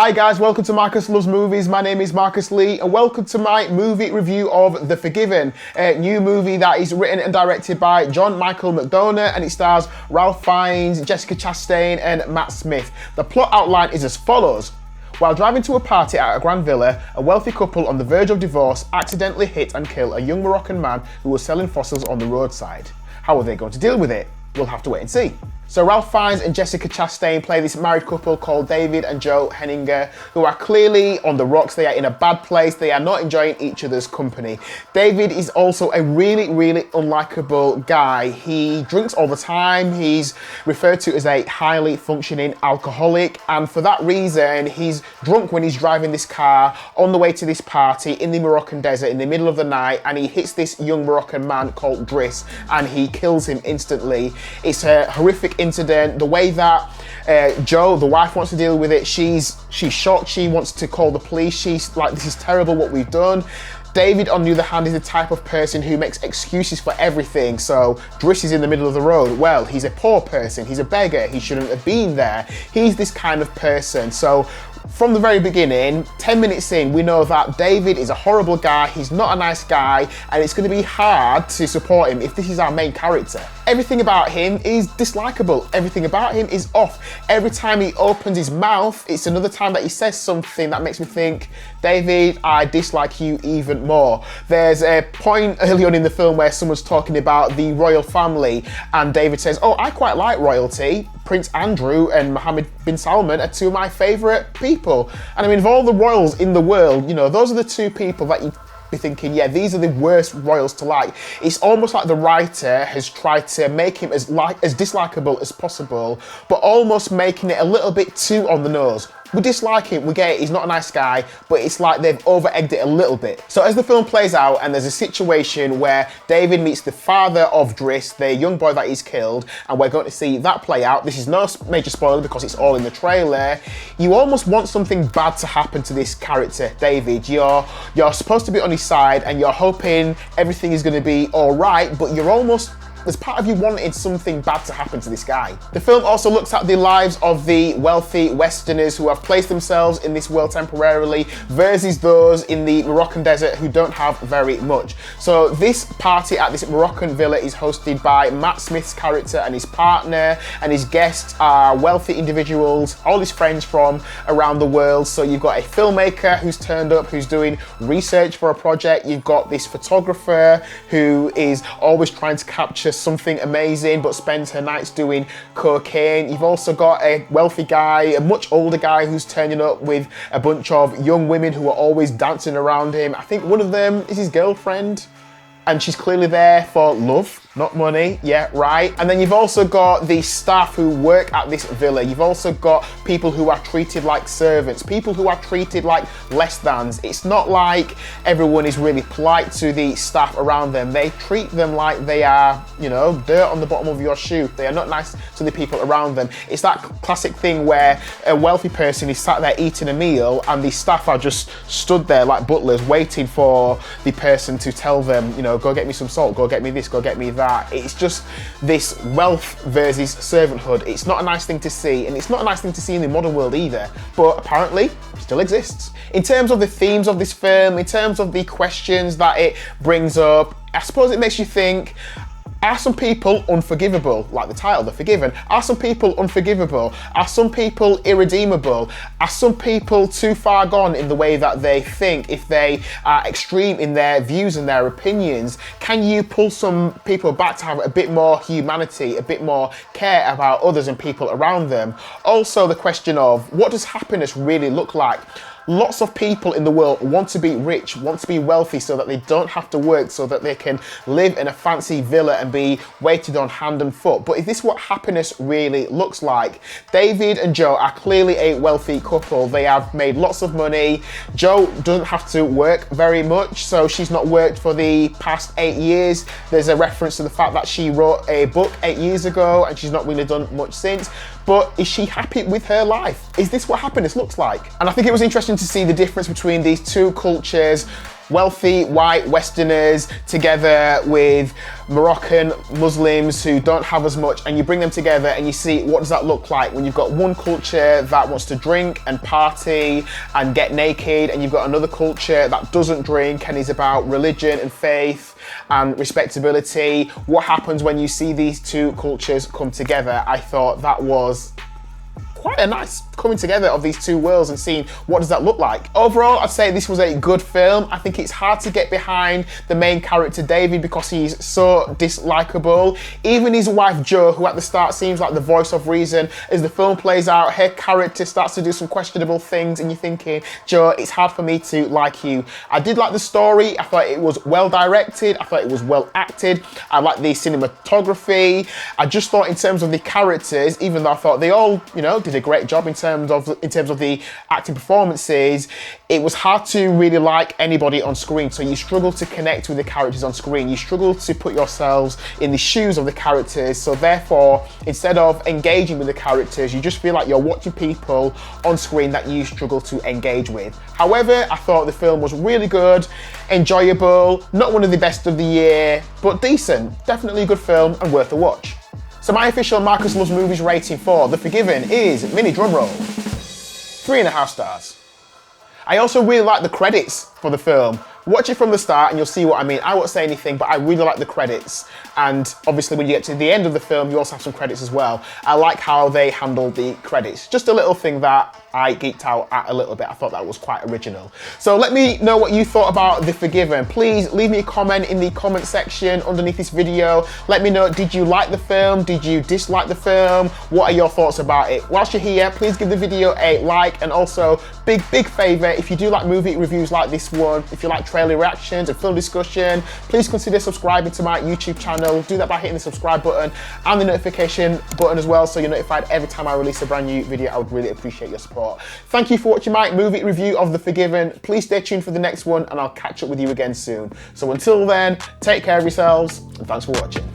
Hi guys, welcome to Marcus Loves Movies. My name is Marcus Lee and welcome to my movie review of The Forgiven, a new movie that is written and directed by John Michael McDonough and it stars Ralph Fiennes, Jessica Chastain and Matt Smith. The plot outline is as follows. While driving to a party at a grand villa, a wealthy couple on the verge of divorce accidentally hit and kill a young Moroccan man who was selling fossils on the roadside. How are they going to deal with it? We'll have to wait and see. So Ralph Fiennes and Jessica Chastain play this married couple called David and Joe Henninger, who are clearly on the rocks. They are in a bad place. They are not enjoying each other's company. David is also a really unlikable guy. He drinks all the time. He's referred to as a highly functioning alcoholic. And for that reason, he's drunk when he's driving this car on the way to this party in the Moroccan desert in the middle of the night. And he hits this young Moroccan man called Driss and he kills him instantly. It's a horrific incident. The way that Joe, the wife, wants to deal with it, she's shocked. She wants to call the police. She's like, this is terrible what we've done. David, on the other hand, is the type of person who makes excuses for everything. So Driss is in the middle of the road. Well, he's a poor person. He's a beggar. He shouldn't have been there. He's this kind of person. So from the very beginning, 10 minutes in, we know that David is a horrible guy. He's not a nice guy, and it's going to be hard to support him if this is our main character. Everything about him is dislikable. Everything about him is off. Every time he opens his mouth, it's another time that he says something that makes me think, David, I dislike you even more. There's a point early on in the film where someone's talking about the royal family, and David says, oh, I quite like royalty. Prince Andrew and Mohammed bin Salman are two of my favourite people. And I mean, of all the royals in the world, you know, those are the two people that you be thinking, yeah, these are the worst royals to like. It's almost like the writer has tried to make him as dislikable as possible, but almost making it a little bit too on the nose. We dislike him, we get it, he's not a nice guy, but it's like they've over-egged it a little bit. So as the film plays out and there's a situation where David meets the father of Driss, the young boy that he's killed, and we're going to see that play out. This is no major spoiler because it's all in the trailer. You almost want something bad to happen to this character, David. You're supposed to be on his side and you're hoping everything is going to be all right, but you're almost, there's part of you wanted something bad to happen to this guy. The film also looks at the lives of the wealthy Westerners who have placed themselves in this world temporarily versus those in the Moroccan desert who don't have very much. So this party at this Moroccan villa is hosted by Matt Smith's character and his partner, and his guests are wealthy individuals, all his friends from around the world. So you've got a filmmaker who's turned up, who's doing research for a project. You've got this photographer who is always trying to capture something amazing but spends her nights doing cocaine. You've also got a wealthy guy, a much older guy who's turning up with a bunch of young women who are always dancing around him. I think one of them is his girlfriend and she's clearly there for love, not money. Yeah, right. And then you've also got the staff who work at this villa. You've also got people who are treated like servants, people who are treated like less thans. It's not like everyone is really polite to the staff around them. They treat them like they are, you know, dirt on the bottom of your shoe. They are not nice to the people around them. It's that classic thing where a wealthy person is sat there eating a meal and the staff are just stood there like butlers waiting for the person to tell them, you know, go get me some salt, go get me this, go get me that. It's just this wealth versus servanthood. It's not a nice thing to see, and it's not a nice thing to see in the modern world either, but apparently it still exists. In terms of the themes of this film, in terms of the questions that it brings up, I suppose it makes you think, are some people unforgivable? Like the title, The Forgiven. Are some people unforgivable? Are some people irredeemable? Are some people too far gone in the way that they think? If they are extreme in their views and their opinions, can you pull some people back to have a bit more humanity, a bit more care about others and people around them? Also the question of, what does happiness really look like? Lots of people in the world want to be rich, want to be wealthy so that they don't have to work, so that they can live in a fancy villa and be waited on hand and foot. But is this what happiness really looks like? David and Joe are clearly a wealthy couple. They have made lots of money. Joe doesn't have to work very much, so she's not worked for the past 8 years. There's a reference to the fact that she wrote a book 8 years ago and she's not really done much since. But is she happy with her life? Is this what happiness looks like? And I think it was interesting to see the difference between these two cultures wealthy white Westerners together with Moroccan Muslims who don't have as much, and you bring them together and you see what does that look like when you've got one culture that wants to drink and party and get naked, and you've got another culture that doesn't drink and is about religion and faith and respectability. What happens when you see these two cultures come together? I thought that was quite a nice coming together of these two worlds and seeing what does that look like. Overall, I'd say this was a good film. I think it's hard to get behind the main character David because he's so dislikable. Even his wife Jo, who at the start seems like the voice of reason, as the film plays out, her character starts to do some questionable things and you're thinking, Jo, it's hard for me to like you. I did like the story. I thought it was well directed. I thought it was well acted. I liked the cinematography. I just thought in terms of the characters, even though I thought they all, you know, did a great job in terms of the acting performances, it was hard to really like anybody on screen. So you struggle to connect with the characters on screen. You struggle to put yourselves in the shoes of the characters. So therefore, instead of engaging with the characters, you just feel like you're watching people on screen that you struggle to engage with. However, I thought the film was really good, enjoyable, not one of the best of the year, but decent. Definitely a good film and worth a watch. So my official Marcus Loves Movies rating for The Forgiven is, mini drumroll, 3.5 stars. I also really like the credits for the film. Watch it from the start and you'll see what I mean. I won't say anything, but I really like the credits. And obviously when you get to the end of the film, you also have some credits as well. I like how they handled the credits. Just a little thing that I geeked out at a little bit. I thought that was quite original. So let me know what you thought about The Forgiven. Please leave me a comment in the comment section underneath this video. Let me know, did you like the film? Did you dislike the film? What are your thoughts about it? Whilst you're here, please give the video a like, and also big favour, if you do like movie reviews like this one, if you like trailer reactions and film discussion, please consider subscribing to my YouTube channel. Do that by hitting the subscribe button and the notification button as well, so you're notified every time I release a brand new video. I would really appreciate your support. Thank you for watching my movie review of The Forgiven. Please stay tuned for the next one and I'll catch up with you again soon. So until then, take care of yourselves and thanks for watching.